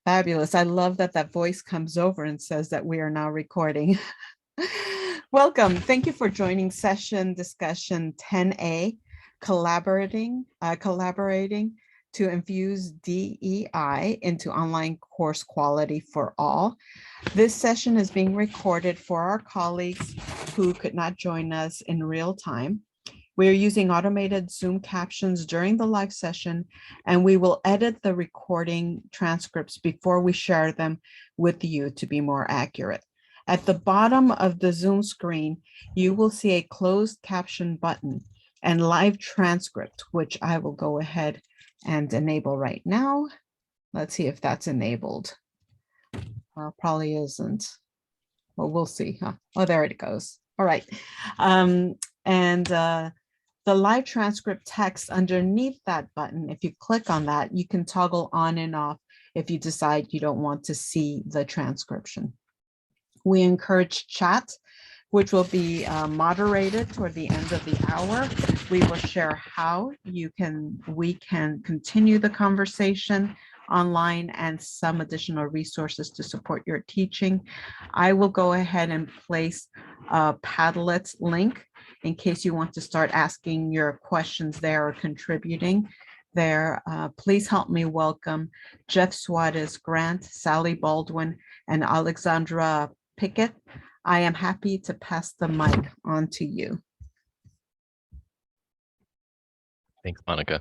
Fabulous. I love that that voice comes over and says that we are now recording. Welcome. Thank you for joining session discussion 10A, collaborating to infuse DEI into online course quality for all. This session is being recorded for our colleagues who could not join us in real time. We are using automated Zoom captions during the live session, and we will edit the recording transcripts before we share them with you to be more accurate. At the bottom of the Zoom screen, you will see a closed caption button and live transcript, which I will go ahead and enable right now. Let's see if that's enabled. Probably isn't. Well, we'll see. Huh? Oh, there it goes. All right. The live transcript text underneath that button, if you click on that, you can toggle on and off if you decide you don't want to see the transcription. We encourage chat, which will be moderated toward the end of the hour. We will share how we can continue the conversation online and some additional resources to support your teaching. I will go ahead and place a Padlet link in case you want to start asking your questions there or contributing there. Please help me welcome Jeff Suarez-Grant, Sally Baldwin, and Alexandra Pickett. I am happy to pass the mic on to you. Thanks, Monica.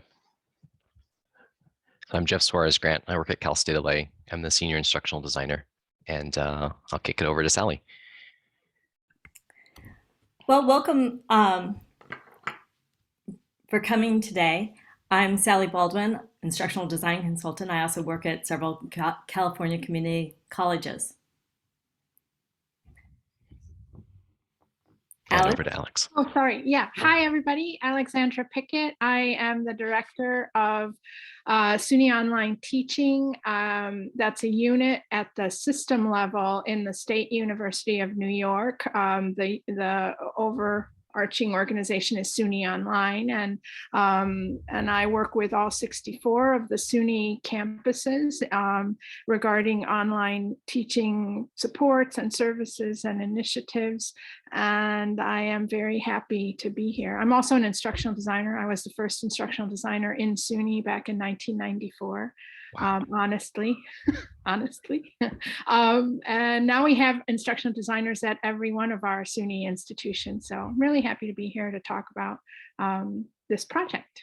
I'm Jeff Suarez-Grant. I work at Cal State LA. I'm the senior instructional designer, and I'll kick it over to Sally. Well, welcome for coming today. I'm Sally Baldwin, instructional design consultant. I also work at several California community colleges. And over to Alex. Oh, sorry. Yeah. Hi, everybody. Alexandra Pickett. I am the director of SUNY Online Teaching. That's a unit at the system level in the State University of New York. The overarching organization is SUNY Online, and I work with all 64 of the SUNY campuses regarding online teaching supports and services and initiatives. And I am very happy to be here. I'm also an instructional designer. I was the first instructional designer in SUNY back in 1994. Wow. Honestly. And now we have instructional designers at every one of our SUNY institutions. So I'm really happy to be here to talk about this project.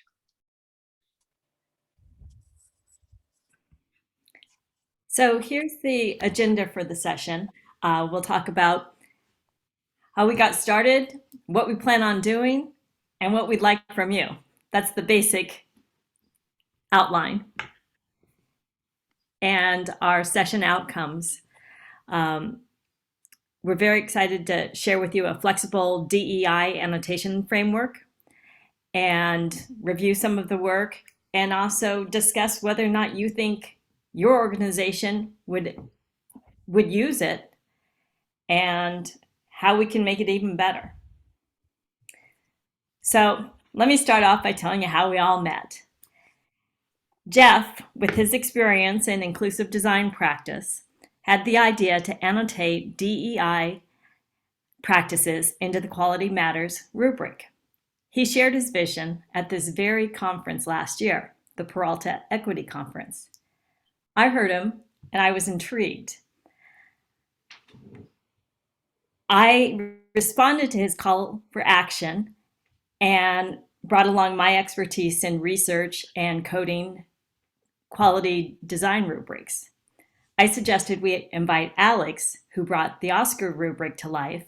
So here's the agenda for the session. We'll talk about how we got started, what we plan on doing, and what we'd like from you. That's the basic outline. And our session outcomes. We're very excited to share with you a flexible DEI annotation framework and review some of the work, and also discuss whether or not you think your organization would use it and how we can make it even better. So let me start off by telling you how we all met. Jeff, with his experience in inclusive design practice, had the idea to annotate DEI practices into the Quality Matters rubric. He shared his vision at this very conference last year, the Peralta Equity Conference. I heard him and I was intrigued. I responded to his call for action and brought along my expertise in research and coding quality design rubrics. I suggested we invite Alex, who brought the Oscar rubric to life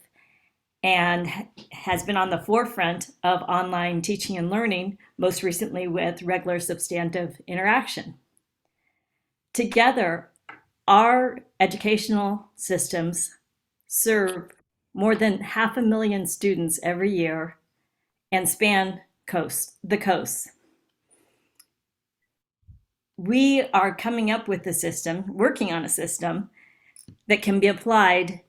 and has been on the forefront of online teaching and learning, most recently with regular substantive interaction. Together, our educational systems serve more than 500,000 students every year and span the coasts. We are coming up with a system, working on a system that can be applied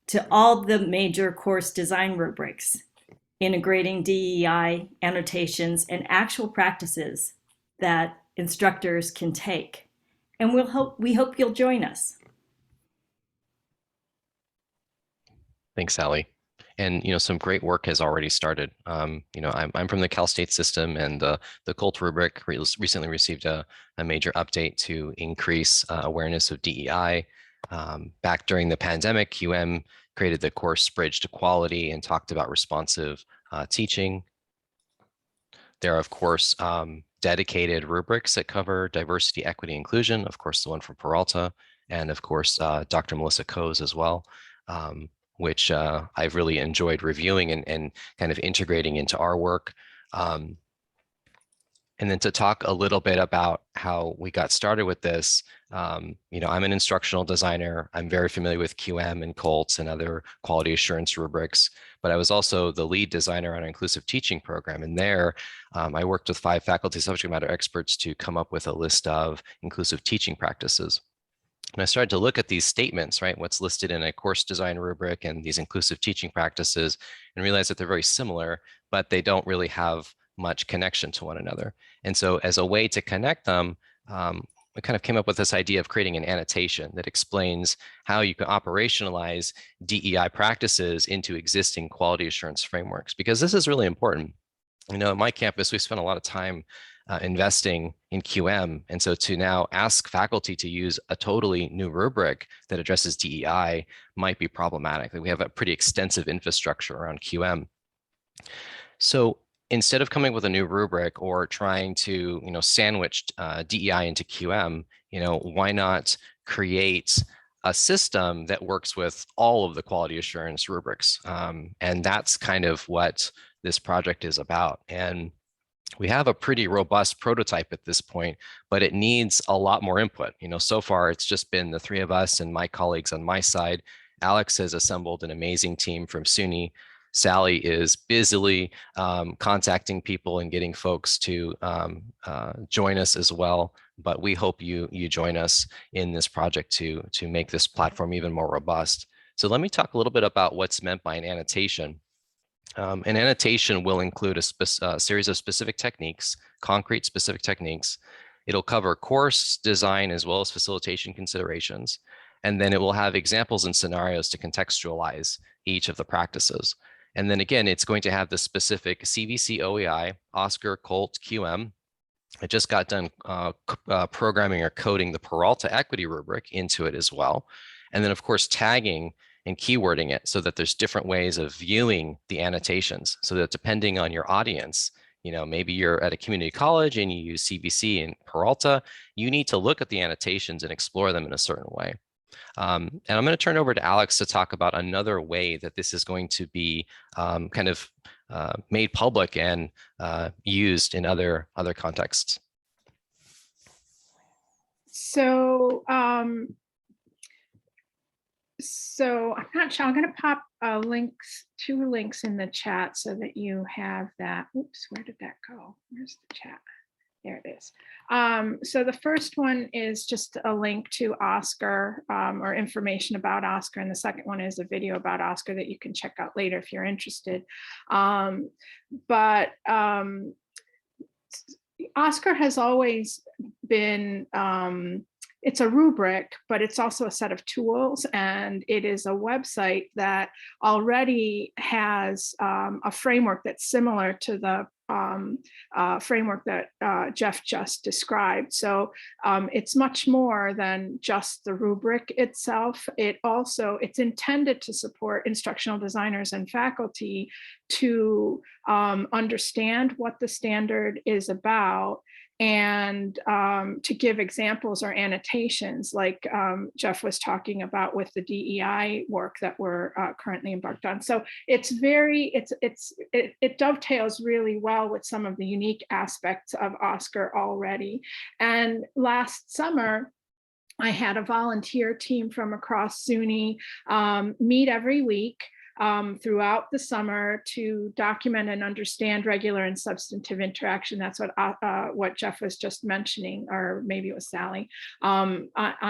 to all the major course design rubrics, integrating DEI, annotations, and actual practices that instructors can take and we hope you'll join us. Thanks, Sally. And some great work has already started. I'm from the Cal State system, and the COLT rubric recently received a major update to increase awareness of DEI. Back during the pandemic, QM created the course Bridge to Quality and talked about responsive teaching. There are, of course, dedicated rubrics that cover diversity, equity, inclusion. Of course, the one from Peralta, and of course, Dr. Melissa Coe's as well. Which I've really enjoyed reviewing and kind of integrating into our work. And then to talk a little bit about how we got started with this, I'm an instructional designer. I'm very familiar with QM and COLTS and other quality assurance rubrics, but I was also the lead designer on an inclusive teaching program. And there, I worked with 5 faculty subject matter experts to come up with a list of inclusive teaching practices. And I started to look at these statements, right? What's listed in a course design rubric and these inclusive teaching practices, and realize that they're very similar, but they don't really have much connection to one another. And so as a way to connect them, we kind of came up with this idea of creating an annotation that explains how you can operationalize DEI practices into existing quality assurance frameworks, because this is really important. At my campus, we spent a lot of time investing in QM. And so to now ask faculty to use a totally new rubric that addresses DEI might be problematic. We have a pretty extensive infrastructure around QM. So instead of coming with a new rubric or trying to, sandwich DEI into QM, why not create a system that works with all of the quality assurance rubrics? And that's kind of what this project is about. And we have a pretty robust prototype at this point, but it needs a lot more input. So far it's just been the 3 of us and my colleagues on my side. Alex has assembled an amazing team from SUNY. Sally is busily contacting people and getting folks to join us as well. But we hope you join us in this project to make this platform even more robust. So let me talk a little bit about what's meant by an annotation. An annotation will include a series of specific techniques, concrete specific techniques. It'll cover course design as well as facilitation considerations. And then it will have examples and scenarios to contextualize each of the practices. And then again, it's going to have the specific CVC-OEI, OSCQR, COLT, QM. I just got done programming or coding the Peralta equity rubric into it as well. And then of course, tagging and keywording it so that there's different ways of viewing the annotations, so that depending on your audience, maybe you're at a community college and you use CVC and Peralta, you need to look at the annotations and explore them in a certain way. And I'm going to turn over to Alex to talk about another way that this is going to be kind of made public and used in other contexts. So I'm not sure. I'm going to pop 2 links in the chat so that you have that. Oops, where did that go? Where's the chat? There it is. So the first one is just a link to OSCQR or information about OSCQR. And the second one is a video about OSCQR that you can check out later if you're interested. But OSCQR has always been, it's a rubric, but it's also a set of tools, and it is a website that already has a framework that's similar to the framework that Jeff just described. So it's much more than just the rubric itself. It's intended to support instructional designers and faculty to understand what the standard is about, and to give examples or annotations like Jeff was talking about with the DEI work that we're currently embarked on. So it dovetails really well with some of the unique aspects of OSCQR already. And last summer, I had a volunteer team from across SUNY meet every week throughout the summer to document and understand regular and substantive interaction. That's what Jeff was just mentioning, or maybe it was Sally, on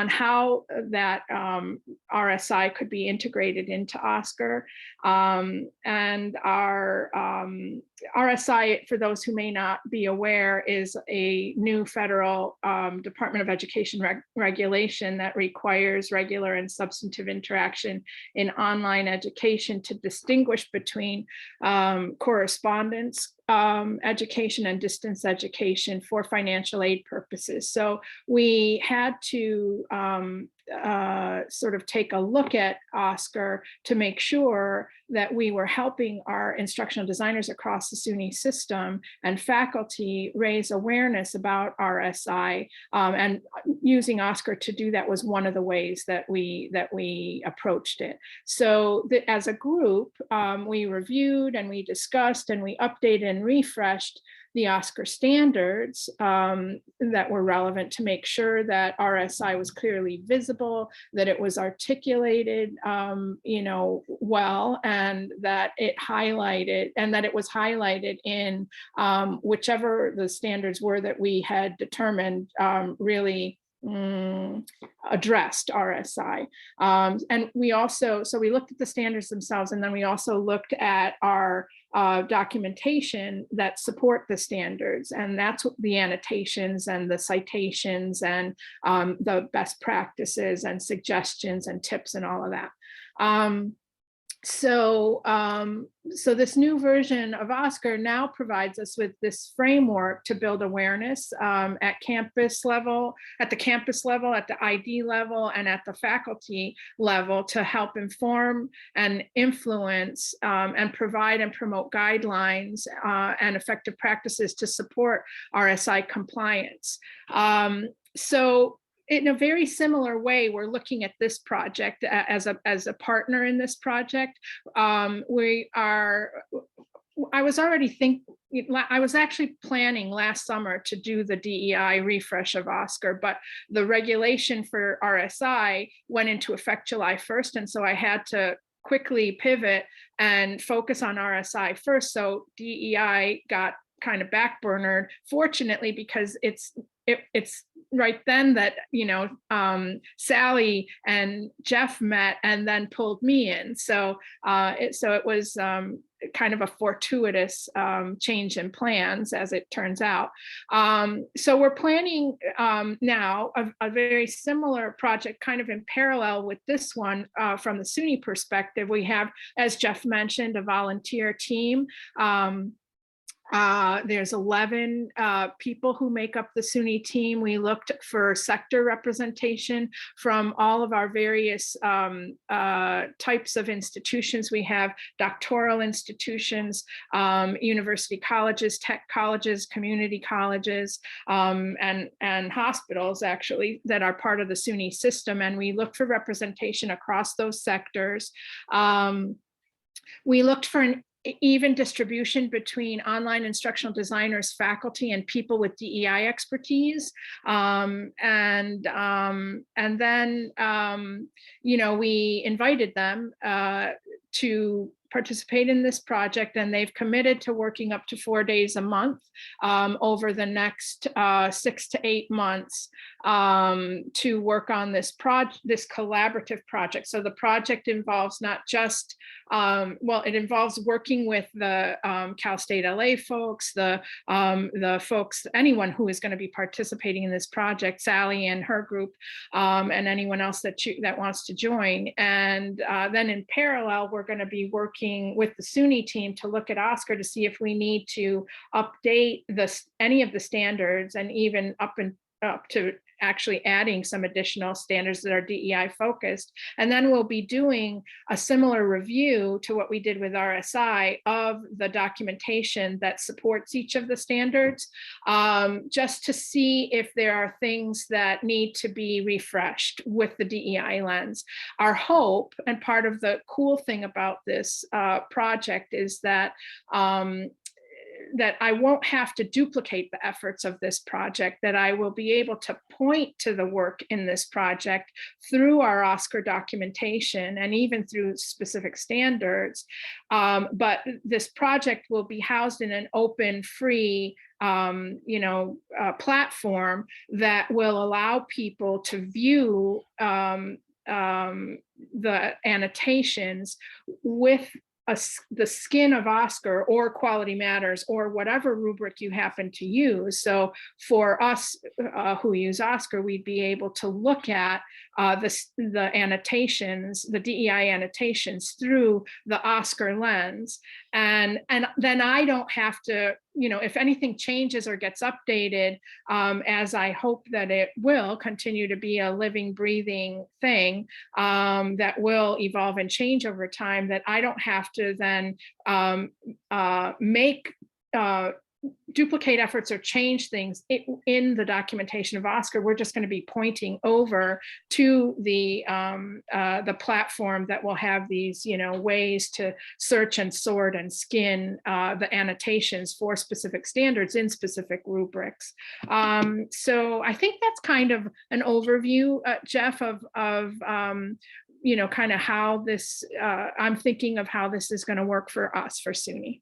how that RSI could be integrated into OSCQR. And our RSI, for those who may not be aware, is a new federal Department of Education regulation that requires regular and substantive interaction in online education to distinguish between correspondence education and distance education for financial aid purposes. So we had to sort of take a look at OSCQR to make sure that we were helping our instructional designers across the SUNY system and faculty raise awareness about RSI, and using OSCQR to do that was one of the ways that we approached it. So as a group, we reviewed and we discussed and we updated and refreshed the OSCQR standards that were relevant to make sure that RSI was clearly visible, that it was articulated, well, and that it was highlighted in whichever the standards were that we had determined really addressed RSI. And we also, so we looked at the standards themselves, and then we also looked at our documentation that support the standards, and that's the annotations and the citations and the best practices and suggestions and tips and all of that. So this new version of OSCQR now provides us with this framework to build awareness at campus level, at the ID level, and at the faculty level to help inform and influence and provide and promote guidelines and effective practices to support RSI compliance. So in a very similar way, we're looking at this project as a partner in this project. I was actually planning last summer to do the DEI refresh of OSCQR, but the regulation for RSI went into effect July 1st. And so I had to quickly pivot and focus on RSI first. So DEI got kind of backburnered, fortunately, because it's right then that, Sally and Jeff met and then pulled me in. So it was kind of a fortuitous change in plans, as it turns out. So we're planning now a very similar project, kind of in parallel with this one from the SUNY perspective. We have, as Jeff mentioned, a volunteer team. There's 11 people who make up the SUNY team. We looked for sector representation from all of our various types of institutions. We have doctoral institutions, university colleges, tech colleges, community colleges, and hospitals, actually, that are part of the SUNY system. And we looked for representation across those sectors. We looked for an even distribution between online instructional designers, faculty, and people with DEI expertise. And then, we invited them to participate in this project, and they've committed to working up to 4 days a month over the next 6 to 8 months to work on this collaborative project. So the project involves not just, it involves working with the Cal State LA folks, the folks, anyone who is going to be participating in this project, Sally and her group, and anyone else that wants to join. And then in parallel, we're going to be working with the SUNY team to look at OSCQR to see if we need to update any of the standards, and even up to actually adding some additional standards that are DEI focused. And then we'll be doing a similar review to what we did with RSI of the documentation that supports each of the standards, just to see if there are things that need to be refreshed with the DEI lens. Our hope, and part of the cool thing about this project, is that that I won't have to duplicate the efforts of this project, that I will be able to point to the work in this project through our OSCQR documentation and even through specific standards. But this project will be housed in an open, free platform that will allow people to view the annotations with the skin of OSCQR or Quality Matters or whatever rubric you happen to use. So for us who use OSCQR, we'd be able to look at the annotations, the DEI annotations through the OSCQR lens. And then I don't have to, if anything changes or gets updated, as I hope that it will continue to be a living, breathing thing that will evolve and change over time, that I don't have to then duplicate efforts or change things in the documentation of OSCQR. We're just going to be pointing over to the platform that will have these, ways to search and sort and skin the annotations for specific standards in specific rubrics. So I think that's kind of an overview, Jeff, of kind of how this, I'm thinking of how this is going to work for us, for SUNY.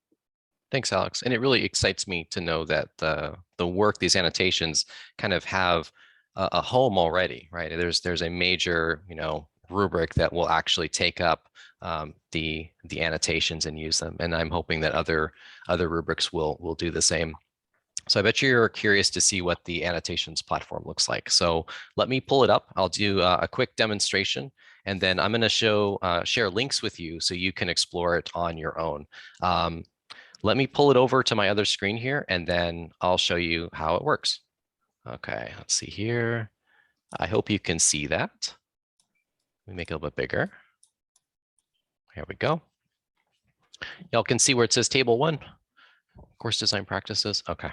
Thanks, Alex. And it really excites me to know that the work, these annotations kind of have a home already, right? There's a major, rubric that will actually take up the annotations and use them. And I'm hoping that other rubrics will do the same. So I bet you're curious to see what the annotations platform looks like. So let me pull it up. I'll do a quick demonstration, and then I'm going to share links with you so you can explore it on your own. Let me pull it over to my other screen here, and then I'll show you how it works. Okay, let's see here. I hope you can see that. Let me make it a little bit bigger. Here we go. Y'all can see where it says Table 1, Course Design Practices. Okay.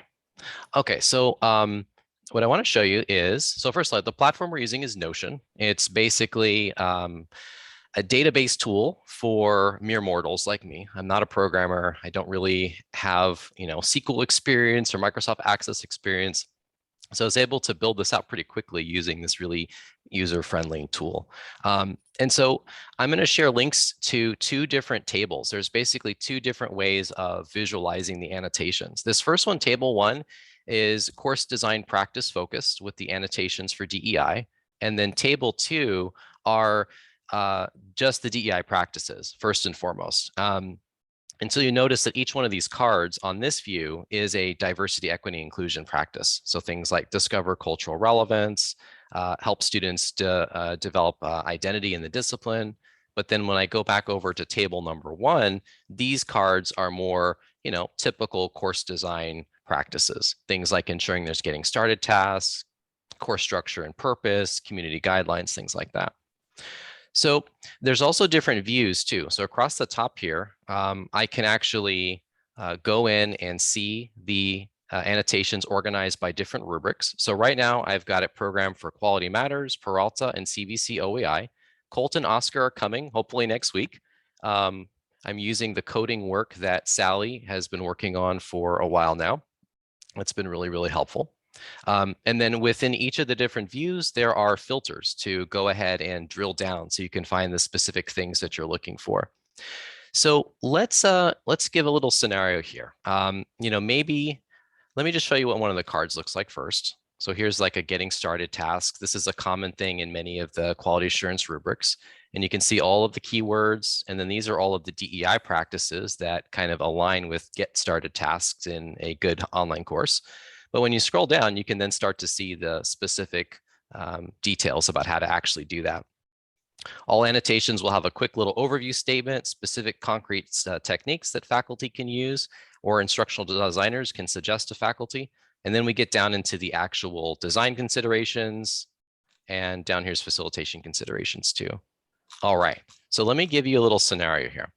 Okay, so what I want to show you is, so first of all, the platform we're using is Notion. It's basically a database tool for mere mortals like me. I'm not a programmer. I don't really have, SQL experience or Microsoft Access experience. So I was able to build this out pretty quickly using this really user-friendly tool. And so I'm going to share links to 2 different tables. There's basically 2 different ways of visualizing the annotations. This first one, Table 1, is course design practice focused with the annotations for DEI. And then Table 2 are just the DEI practices, first and foremost. And so you notice that each one of these cards on this view is a diversity, equity, inclusion practice. So things like discover cultural relevance, help students to develop identity in the discipline. But then when I go back over to table number 1, these cards are more, typical course design practices. Things like ensuring there's getting started tasks, course structure and purpose, community guidelines, things like that. So there's also different views too. So across the top here, I can actually go in and see the annotations organized by different rubrics. So right now I've got it programmed for Quality Matters, Peralta, and CVC-OEI. Colt and OSCQR are coming, hopefully next week. I'm using the coding work that Sally has been working on for a while now. It's been really, really helpful. And then within each of the different views, there are filters to go ahead and drill down so you can find the specific things that you're looking for. So let's give a little scenario here. Maybe let me just show you what one of the cards looks like first. So here's like a getting started task. This is a common thing in many of the quality assurance rubrics. And you can see all of the keywords. And then these are all of the DEI practices that kind of align with get started tasks in a good online course. But when you scroll down, you can then start to see the specific details about how to actually do that. All annotations will have a quick little overview statement, specific concrete techniques that faculty can use or instructional designers can suggest to faculty. And then we get down into the actual design considerations, and down here's facilitation considerations too. All right, so let me give you a little scenario here.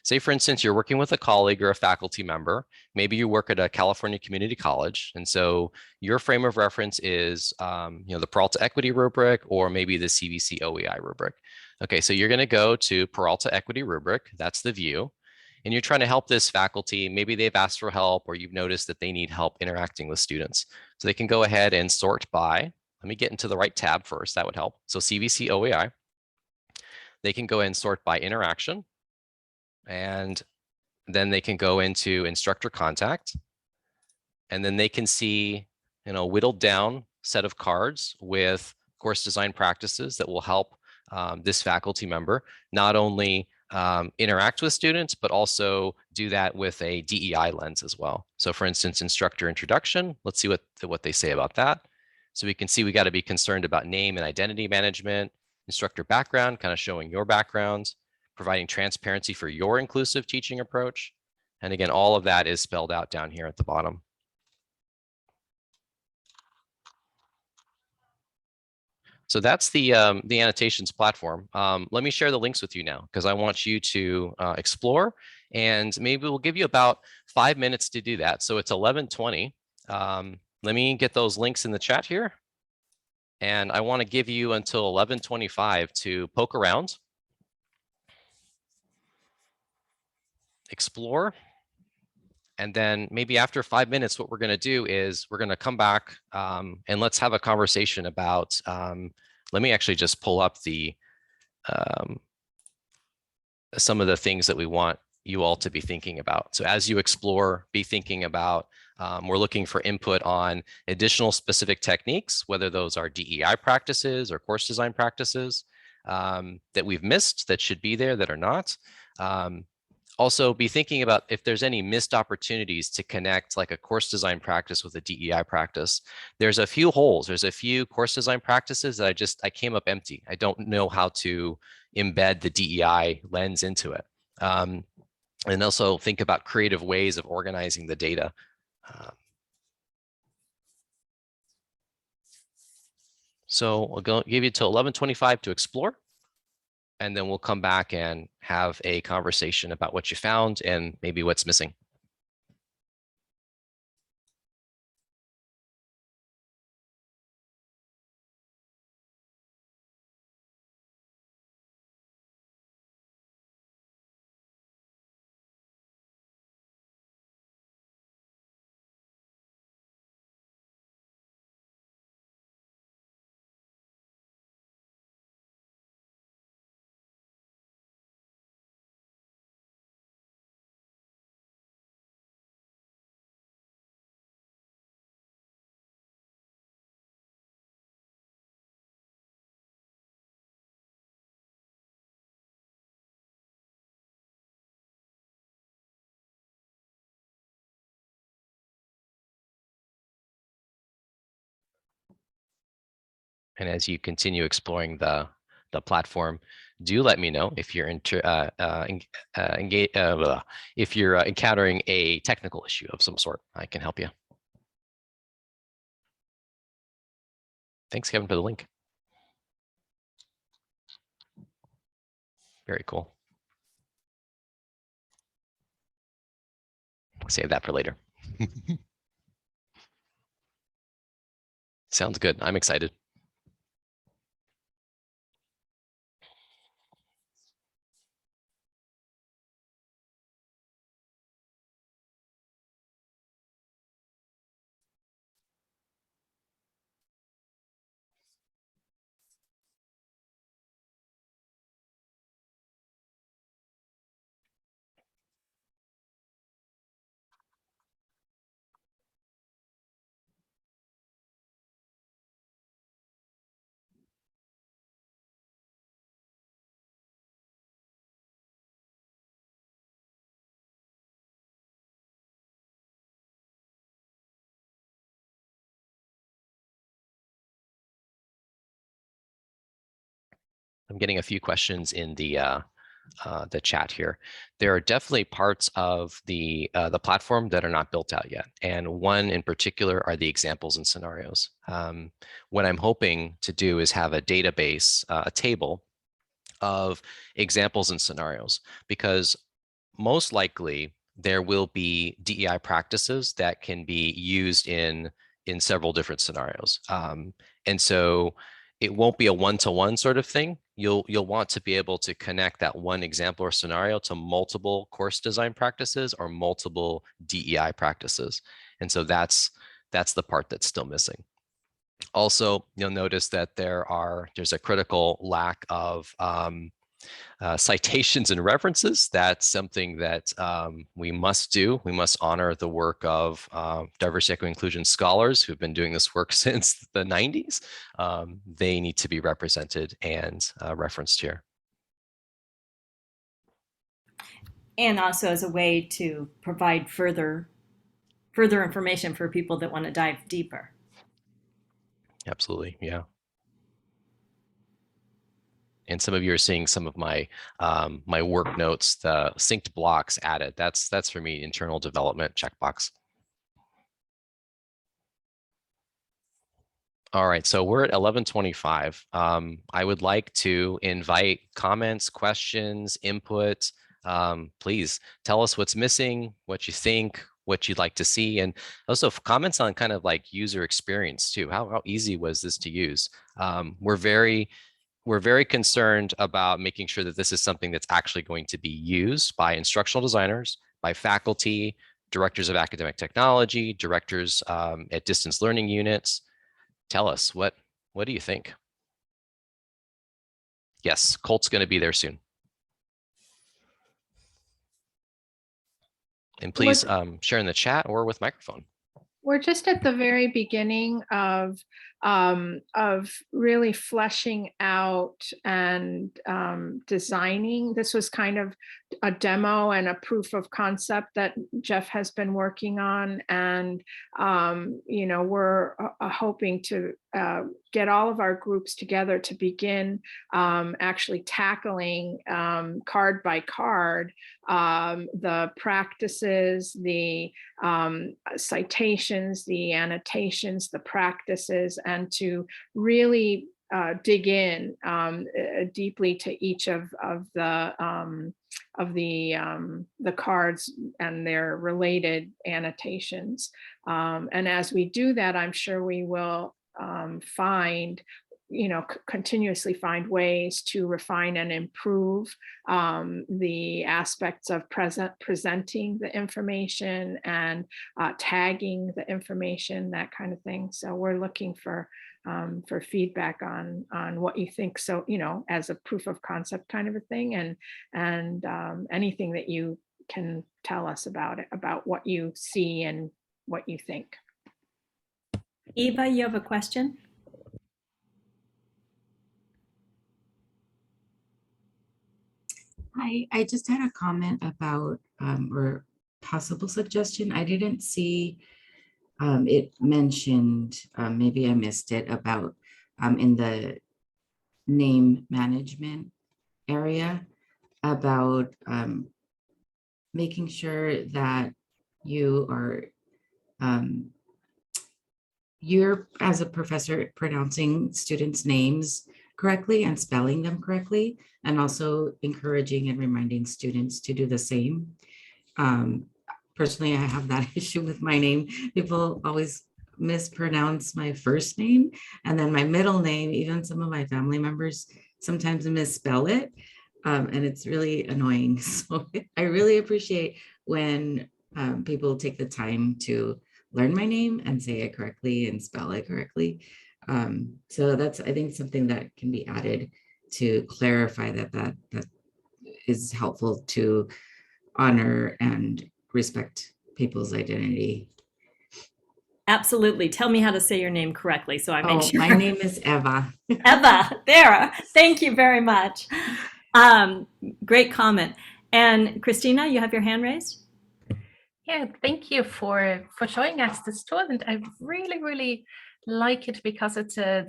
Say, for instance, you're working with a colleague or a faculty member. Maybe you work at a California community college. And so your frame of reference is the Peralta Equity rubric, or maybe the CVC-OEI rubric. Okay, so you're going to go to Peralta Equity rubric. That's the view. and you're trying to help this faculty. Maybe they've asked for help, or you've noticed that they need help interacting with students. So they can go ahead and sort by, let me get into the right tab first, that would help. So CVC-OEI, they can go ahead and sort by interaction, and then they can go into instructor contact, and then they can see, whittled down set of cards with course design practices that will help this faculty member not only interact with students, but also do that with a DEI lens as well. So for instance, Instructor Introduction, let's see what they say about that. So we can see we got to be concerned about name and identity management, instructor background, kind of showing your backgrounds, providing transparency for your inclusive teaching approach. And again, all of that is spelled out down here at the bottom. So that's the annotations platform. Let me share the links with you now, because I want you to explore, and maybe we'll give you about 5 minutes to do that. So it's 11:20. Let me get those links in the chat here. And I want to give you until 11:25 to poke around, explore, and then maybe after 5 minutes, what we're going to do is we're going to come back and let's have a conversation about, let me actually just pull up the some of the things that we want you all to be thinking about. So as you explore, be thinking about, we're looking for input on additional specific techniques, whether those are DEI practices or course design practices that we've missed that should be there that are not. Also be thinking about if there's any missed opportunities to connect like a course design practice with a DEI practice. There's a few holes. There's a few course design practices that I came up empty. I don't know how to embed the DEI lens into it. And also think about creative ways of organizing the data. So we'll give you till 11:25 to explore, and then we'll come back and have a conversation about what you found and maybe what's missing. And as you continue exploring the platform, do let me know if you're if you're encountering a technical issue of some sort. I can help you. Thanks, Kevin, for the link. Very cool. Save that for later. Sounds good. I'm excited. I'm getting a few questions in the chat here. There are definitely parts of the platform that are not built out yet, and one in particular are the examples and scenarios. What I'm hoping to do is have a database, a table of examples and scenarios, because most likely there will be DEI practices that can be used in several different scenarios, and so it won't be a one-to-one sort of thing. you'll want to be able to connect that one example or scenario to multiple course design practices or multiple DEI practices. And so that's the part that's still missing. Also, you'll notice that there's a critical lack of citations and references. That's something that we must do. We must honor the work of diversity, equity, inclusion scholars who've been doing this work since the 90s. They need to be represented and referenced here. And also as a way to provide further information for people that want to dive deeper. Absolutely, yeah. And some of you are seeing some of my my work notes, the synced blocks added. That's for me internal development checkbox. All right, so we're at 11:25. I would like to invite comments, questions, input. Please tell us what's missing, what you think, what you'd like to see, and also comments on kind of like user experience too. How easy was this to use? We're very concerned about making sure that this is something that's actually going to be used by instructional designers, by faculty, directors of academic technology, directors at distance learning units. Tell us, what do you think? Yes, Colt's going to be there soon. And please share in the chat or with microphone. We're just at the very beginning of really fleshing out and designing. This was kind of a demo and a proof of concept that Jeff has been working on, and you know, we're hoping to get all of our groups together to begin actually tackling card by card the practices, the citations, the annotations, the practices, and to really dig in deeply to each of the cards and their related annotations. And as we do that, I'm sure we will find, you know, continuously find ways to refine and improve the aspects of presenting the information and tagging the information, that kind of thing. So we're looking for feedback on what you think. So, you know, as a proof of concept kind of a thing, and anything that you can tell us about it, about what you see and what you think. Eva, you have a question? Hi, I just had a comment about or possible suggestion. I didn't see it mentioned, maybe I missed it, about in the name management area, about making sure that you are you're, as a professor, pronouncing students' names correctly and spelling them correctly, and also encouraging and reminding students to do the same. Personally, I have that issue with my name. People always mispronounce my first name, and then my middle name, even some of my family members sometimes misspell it, and it's really annoying. So I really appreciate when people take the time to learn my name and say it correctly and spell it correctly. So that's, I think, something that can be added to clarify that is helpful to honor and respect people's identity. Absolutely. Tell me how to say your name correctly so I make sure. My name is Eva. Eva, there. Thank you very much. Great comment. And Christina, you have your hand raised? Yeah, thank you for showing us this tool, and I really like it because it's a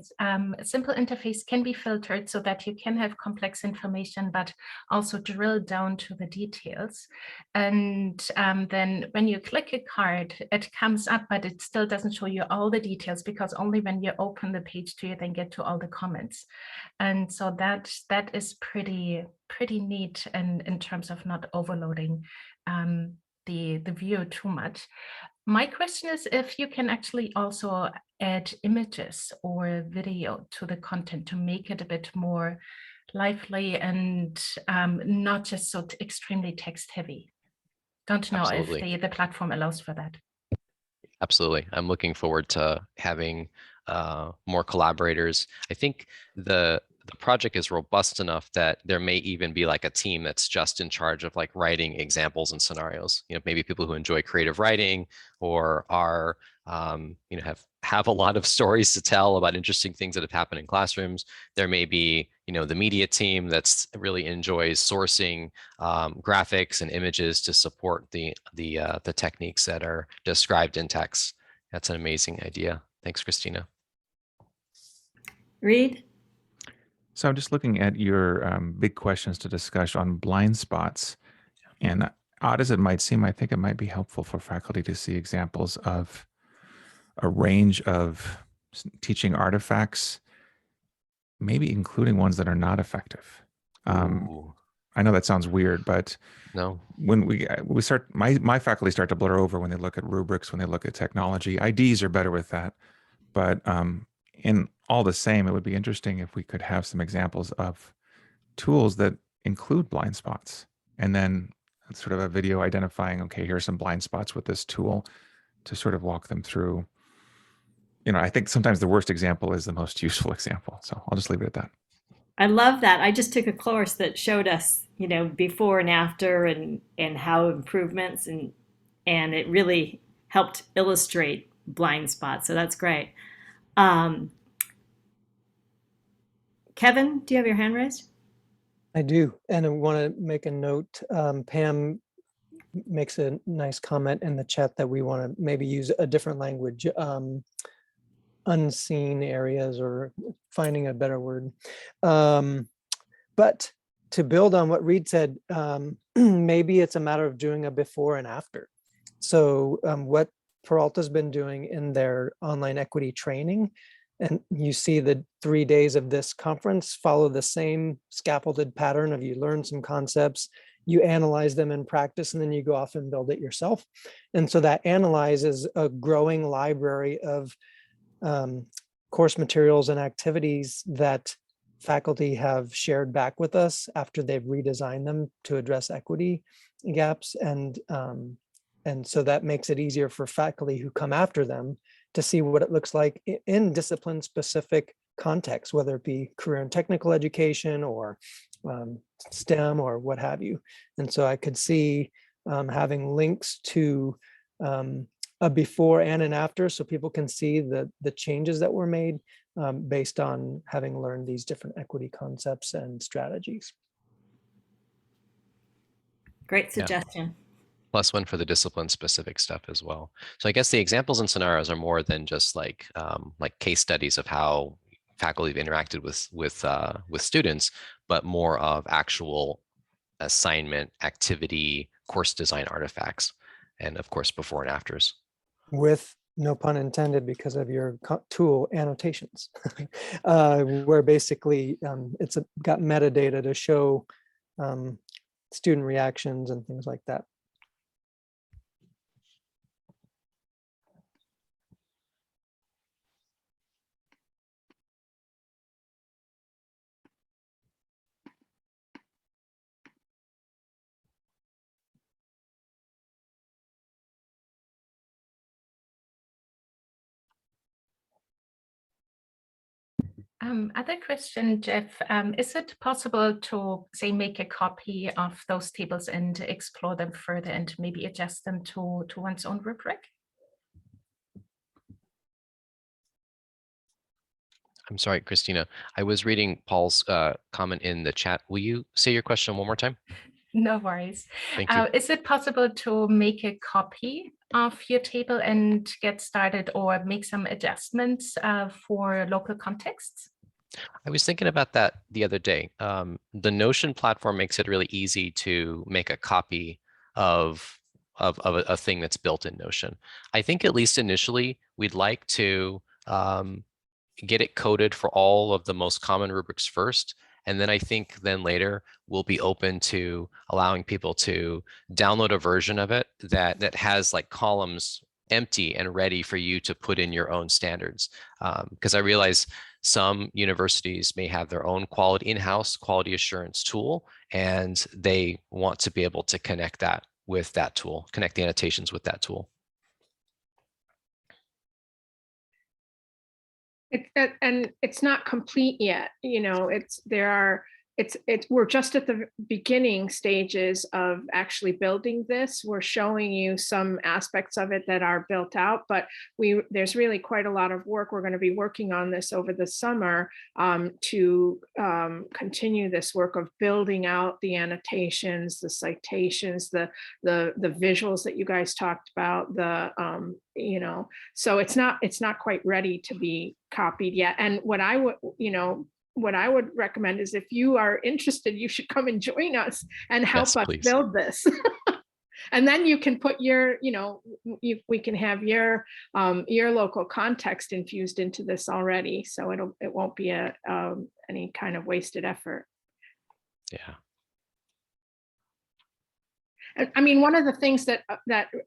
simple interface, can be filtered so that you can have complex information, but also drill down to the details. And then when you click a card, it comes up, but it still doesn't show you all the details, because only when you open the page do you then get to all the comments. And so that is pretty neat, and in terms of not overloading the view too much. My question is if you can actually also add images or video to the content to make it a bit more lively and not just so extremely text heavy. Don't know Absolutely. if the platform allows for that. Absolutely. I'm looking forward to having more collaborators. I think the project is robust enough that there may even be like a team that's just in charge of like writing examples and scenarios. You know, maybe people who enjoy creative writing or are, you know, have a lot of stories to tell about interesting things that have happened in classrooms. There may be, you know, the media team that's really enjoys sourcing graphics and images to support the techniques that are described in text. That's an amazing idea. Thanks, Christina. Reed? So I'm just looking at your big questions to discuss on blind spots. And odd as it might seem, I think it might be helpful for faculty to see examples of a range of teaching artifacts, maybe including ones that are not effective. I know that sounds weird, but no, when we start, my faculty start to blur over when they look at rubrics, when they look at technology. IDs are better with that, but in all the same, it would be interesting if we could have some examples of tools that include blind spots, and then sort of a video identifying, okay, here are some blind spots with this tool to sort of walk them through. You know, I think sometimes the worst example is the most useful example. So I'll just leave it at that. I love that. I just took a course that showed us, you know, before and after and how improvements and it really helped illustrate blind spots. So that's great. Kevin, do you have your hand raised? I do, and I want to make a note. Pam makes a nice comment in the chat that we want to maybe use a different language, unseen areas, or finding a better word. But to build on what Reed said, maybe it's a matter of doing a before and after. So what Peralta's been doing in their online equity training, and you see the 3 days of this conference follow the same scaffolded pattern of you learn some concepts, you analyze them in practice, and then you go off and build it yourself. And so that analyze is a growing library of course materials and activities that faculty have shared back with us after they've redesigned them to address equity gaps. And so that makes it easier for faculty who come after them to see what it looks like in discipline-specific contexts, whether it be career and technical education or STEM or what have you. And so I could see having links to a before and an after, so people can see the changes that were made based on having learned these different equity concepts and strategies. Great suggestion. Yeah. Plus one for the discipline specific stuff as well. So I guess the examples and scenarios are more than just like case studies of how faculty have interacted with students, but more of actual assignment, activity, course design artifacts, and of course before and afters. With no pun intended, because of your tool annotations, where basically it's got metadata to show student reactions and things like that. Other question, Jeff, is it possible to say make a copy of those tables and explore them further and maybe adjust them to one's own rubric? I'm sorry, Christina. I was reading Paul's comment in the chat. Will you say your question one more time? No worries. Thank you. Is it possible to make a copy of your table and get started or make some adjustments for local contexts? I was thinking about that the other day. The Notion platform makes it really easy to make a copy of a thing that's built in Notion. I think at least initially, we'd like to get it coded for all of the most common rubrics first. And then I think then later we'll be open to allowing people to download a version of it that has like columns empty and ready for you to put in your own standards. Because I realize some universities may have their own in-house quality assurance tool, and they want to be able to connect that with that tool, connect the annotations with that tool. And it's not complete yet. We're just at the beginning stages of actually building this. We're showing you some aspects of it that are built out, but there's really quite a lot of work. We're going to be working on this over the summer to continue this work of building out the annotations, the citations, the visuals that you guys talked about, so it's not quite ready to be copied yet. And what I would recommend is, if you are interested, you should come and join us and help us build this. And then you can put your, we can have your local context infused into this already. So it won't be any kind of wasted effort. Yeah. I mean, one of the things that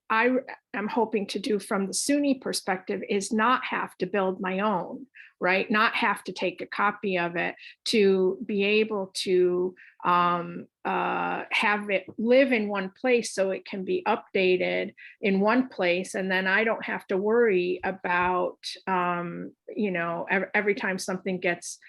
I am hoping to do from the SUNY perspective is not have to build my own, right? Not have to take a copy of it, to be able to have it live in one place so it can be updated in one place. And then I don't have to worry about, every time something gets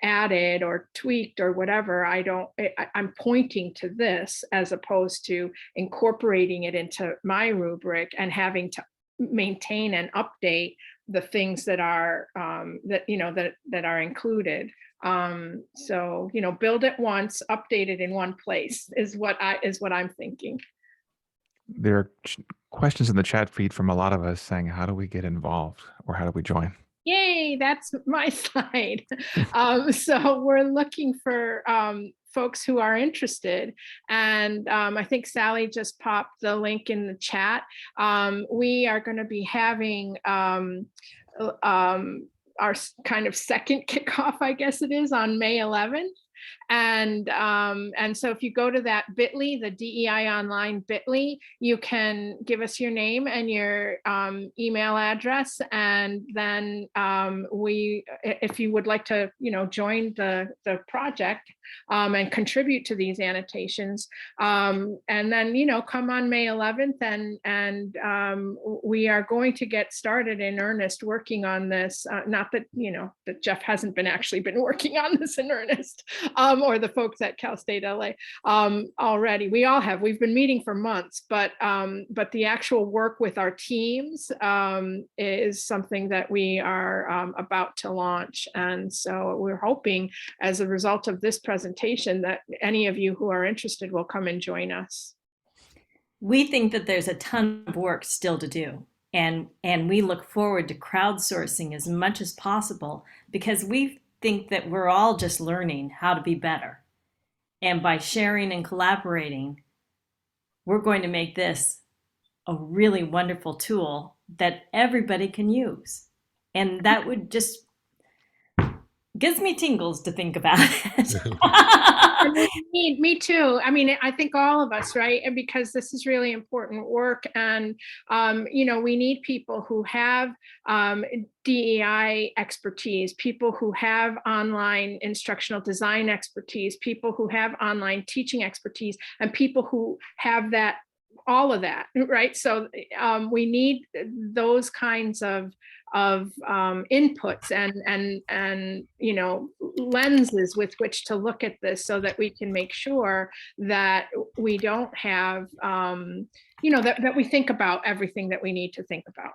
added or tweaked or whatever, I'm pointing to this as opposed to incorporating it into my rubric and having to maintain and update the things that are that are included. So build it once, update it in one place is what I'm thinking. There are questions in the chat feed from a lot of us saying, how do we get involved, or how do we join? Yay, that's my slide. So we're looking for folks who are interested. And I think Sally just popped the link in the chat. We are going to be having our kind of second kickoff, I guess it is, on May 11th. And so if you go to that bit.ly, the DEI online bit.ly, you can give us your name and your email address. And then if you would like to, join the project and contribute to these annotations, and then, come on May 11th and we are going to get started in earnest working on this. Not that, that Jeff hasn't actually been working on this in earnest. Or the folks at Cal State LA already. We all have. We've been meeting for months, but the actual work with our teams is something that we are about to launch. And so we're hoping, as a result of this presentation, that any of you who are interested will come and join us. We think that there's a ton of work still to do. And we look forward to crowdsourcing as much as possible, because we think that we're all just learning how to be better. And by sharing and collaborating, we're going to make this a really wonderful tool that everybody can use. And that would just gives me tingles to think about it. Me too. I mean, I think all of us, right? And because this is really important work, and we need people who have DEI expertise, people who have online instructional design expertise, people who have online teaching expertise, and people who have all of that, right? So we need those kinds of inputs and lenses with which to look at this, so that we can make sure that we don't have that we think about everything that we need to think about.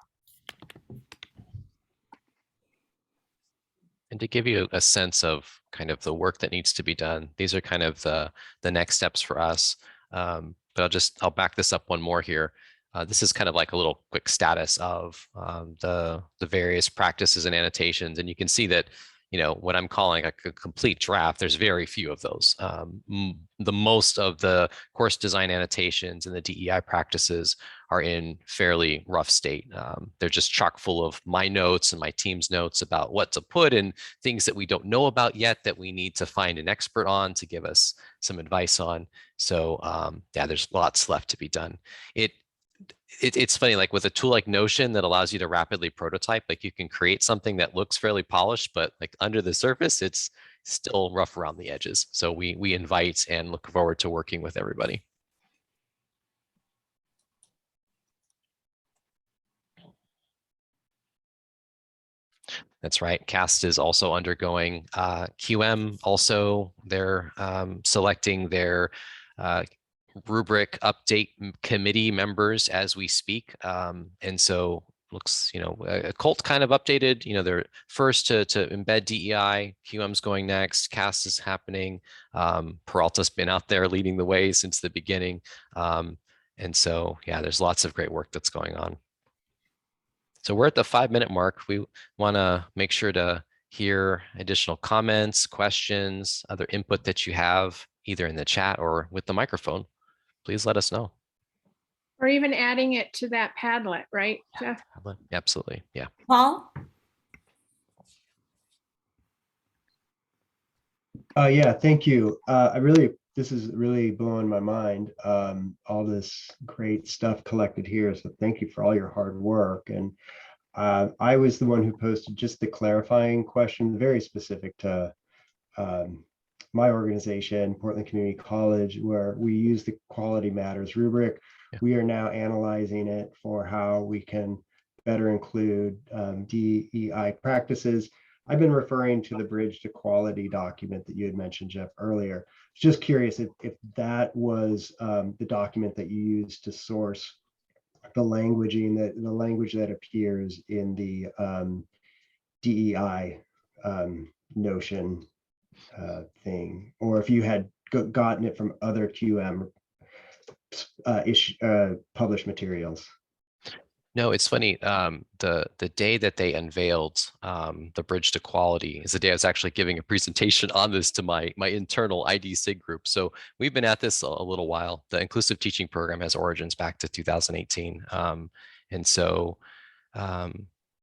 And to give you a sense of kind of the work that needs to be done, these are kind of the next steps for us. But I'll back this up one more here. This is kind of like a little quick status of the various practices and annotations. And you can see that, what I'm calling a complete draft, there's very few of those. The most of the course design annotations and the DEI practices are in fairly rough state. They're just chock full of my notes and my team's notes about what to put and things that we don't know about yet that we need to find an expert on to give us some advice on. So yeah, there's lots left to be done. it's funny, like with a tool like Notion that allows you to rapidly prototype, like you can create something that looks fairly polished, but like under the surface, it's still rough around the edges. So we invite and look forward to working with everybody. That's right. CAST is also undergoing QM. Also, they're selecting their rubric update committee members as we speak. And so looks, Colt kind of updated, they're first to embed DEI, QM's going next, CAST is happening. Peralta's been out there leading the way since the beginning. And so, yeah, there's lots of great work that's going on. So we're at the 5-minute mark. We want to make sure to hear additional comments, questions, other input that you have, either in the chat or with the microphone. Please let us know. Or even adding it to that Padlet, right, Jeff? Absolutely, yeah. Paul? Yeah, thank you. This is really blowing my mind. All this great stuff collected here. So thank you for all your hard work. And I was the one who posted just the clarifying question, very specific to my organization, Portland Community College, where we use the Quality Matters rubric. Yeah. We are now analyzing it for how we can better include DEI practices. I've been referring to the Bridge to Quality document that you had mentioned, Jeff, earlier. Just curious if that was the document that you used to source the language that appears in the DEI Notion thing, or if you had gotten it from other QM published materials. No, it's funny. The day that they unveiled the Bridge to Quality is the day I was actually giving a presentation on this to my internal IDSIG group. So we've been at this a little while. The inclusive teaching program has origins back to 2018. And so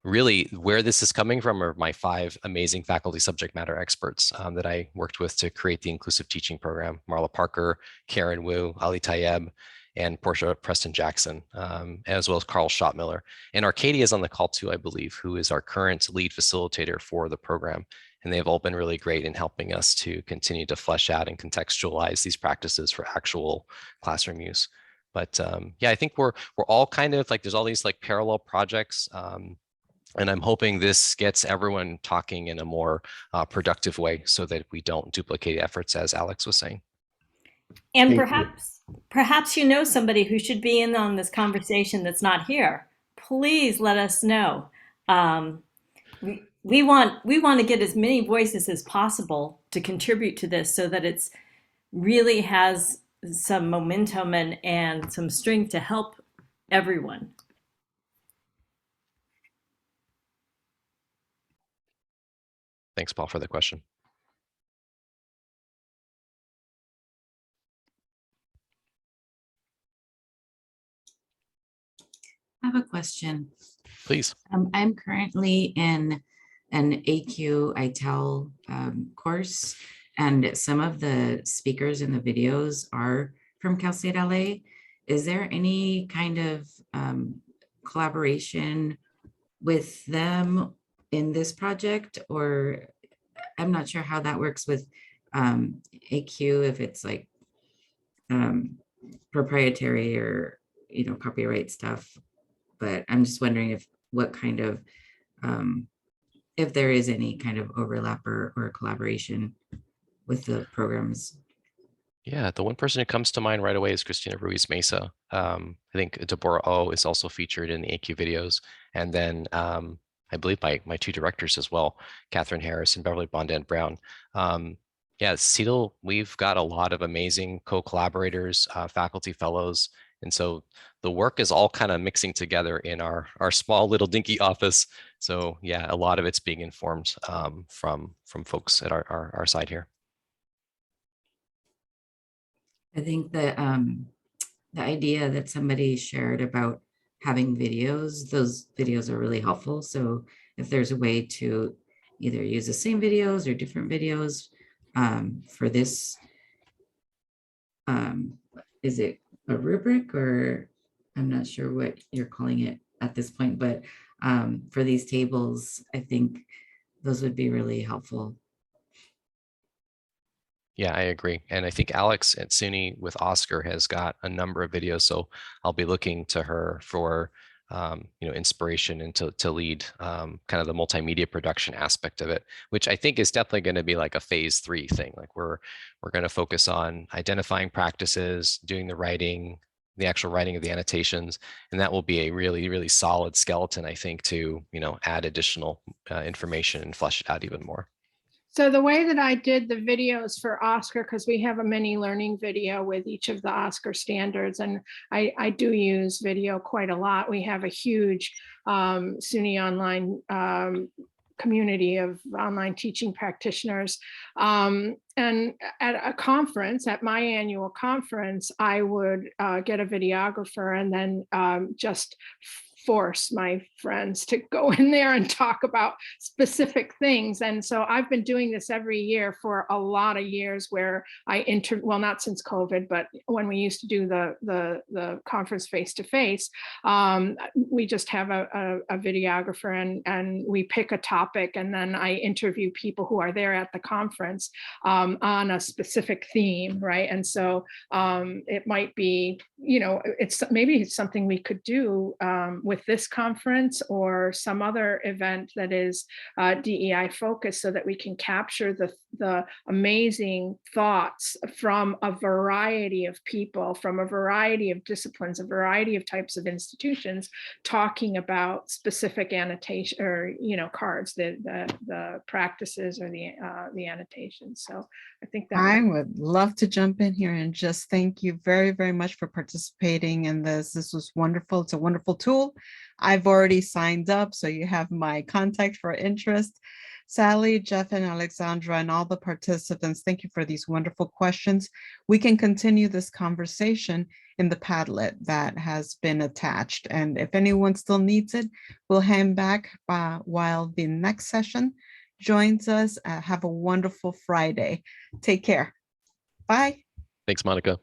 really where this is coming from are my 5 amazing faculty subject matter experts that I worked with to create the inclusive teaching program: Marla Parker, Karen Wu, Ali Tayeb, and Portia Preston Jackson, as well as Carl Schottmiller. And Arcadia is on the call too, I believe, who is our current lead facilitator for the program. And they've all been really great in helping us to continue to flesh out and contextualize these practices for actual classroom use. But yeah, I think we're all kind of like, there's all these like parallel projects. And I'm hoping this gets everyone talking in a more productive way so that we don't duplicate efforts, as Alex was saying. And Thank perhaps you know somebody who should be in on this conversation that's not here. Please let us know. We want to get as many voices as possible to contribute to this so that it's really has some momentum and some strength to help everyone. Thanks, Paul, for the question. I have a question. Please. I'm currently in an AQ-ITEL course, and some of the speakers in the videos are from Cal State LA. Is there any kind of collaboration with them in this project, or I'm not sure how that works with AQ, if it's like proprietary or copyright stuff, but I'm just wondering if there is any kind of overlap or collaboration with the programs. Yeah, the one person who comes to mind right away is Christina Ruiz Mesa. I think Deborah O is also featured in the AQ videos. And then I believe my 2 directors as well, Catherine Harris and Beverly Bondent Brown. Yeah, CETL, we've got a lot of amazing co-collaborators, faculty fellows. And so the work is all kind of mixing together in our small little dinky office. So yeah, a lot of it's being informed from folks at our side here. I think that the idea that somebody shared about having videos, those videos are really helpful. So if there's a way to either use the same videos or different videos for this, is it a rubric or I'm not sure what you're calling it at this point, but for these tables, I think those would be really helpful. Yeah, I agree. And I think Alex at SUNY with Oscar has got a number of videos. So I'll be looking to her for inspiration and to lead kind of the multimedia production aspect of it, which I think is definitely going to be like a phase 3 thing. Like we're going to focus on identifying practices, doing the writing, the actual writing of the annotations, and that will be a really, really solid skeleton, I think, to add additional information and flesh it out even more. So the way that I did the videos for Oscar, because we have a mini learning video with each of the Oscar standards, and I do use video quite a lot. We have a huge SUNY online community of online teaching practitioners. And at a conference, at my annual conference, I would get a videographer and then just force my friends to go in there and talk about specific things. And so I've been doing this every year for a lot of years, where I well, not since COVID, but when we used to do the conference face-to-face, we just have a videographer and we pick a topic, and then I interview people who are there at the conference on a specific theme, right? And so it might be, maybe it's something we could do with this conference or some other event that is DEI focused, so that we can capture the amazing thoughts from a variety of people, from a variety of disciplines, a variety of types of institutions, talking about specific annotation or cards, the practices or the annotations. So I think that I would love to jump in here and just thank you very, very much for participating in this. This was wonderful. It's a wonderful tool. I've already signed up, so you have my contact for interest. Sally, Jeff, and Alexandra, and all the participants, thank you for these wonderful questions. We can continue this conversation in the Padlet that has been attached. And if anyone still needs it, we'll hand back while the next session joins us. Have a wonderful Friday. Take care. Bye. Thanks, Monica.